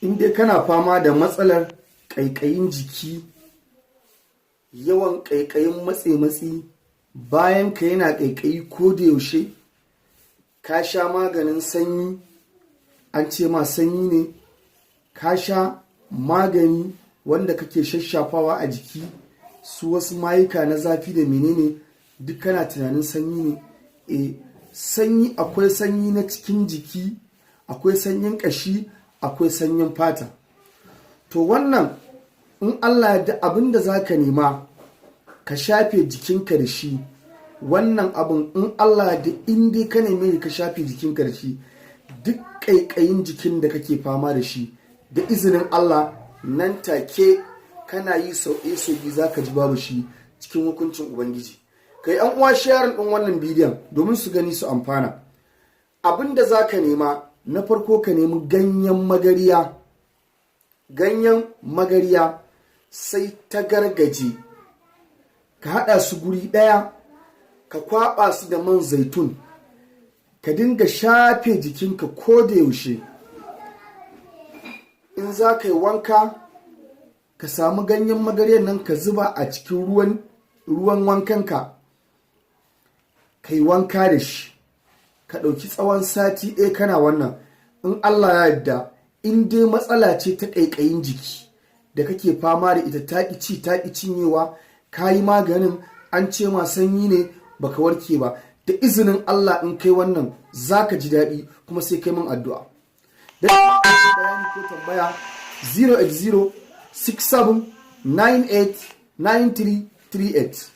in dai kana fama da matsalar ƙaiƙayin jiki, yawan ƙaiƙayin matsi bayan ka yana ƙaiƙayi ko da yaushe, ka sha maganin sanyi, an ce ma sanyi ne, ka sha magani wanda kake shashafawa a jiki, su wasu mayuka na zafi da menene, duk kana tunanin sanyi ne. Sanyi, akwai sanyi na cikin jiki, akwai sanyin ƙashi, akwai sanyin fata. To wannan in Allah da abin da za ka nema ka shafe jikinka da shi, wannan abin in Allah da in dai ka neme ka shafe jikinka da shi, duk ƙaiƙayin jikin da kake fama da shi, da izinin Allah nan take kana yi sau biyu za ka ji babu shi cikin hukuncin Ubangiji. Kai an uwa sharing ɗin wannan bidiyon domin su gani su amfana. Abin da za ka nema na farko, ka nemi ganyen magariya. Ganyen magariya sai ta gargaje, ka haɗa su guri ɗaya, ka kwaɓa su da man zaitun, ka dinga shafe jikinka ko da yaushe. In za ka yi wanka, ka samu ganyen magariyar nan ka zuba a cikin ruwan wankanka, ka yi wanka da shi, ka ɗauki tsawon sati ɗaya kana wannan. In Allah ya yarda, in dai matsala ce ta ƙaiƙayin jiki da kake fama da ita, taƙi ci taƙi cinyewa, ka yi maganin, an ce ma sanyi ne baka warke ba, da izinin Allah in kai wannan za ka ji daɗi, kuma sai kai min addu'a. Da bayani ko tambaya 08067989338.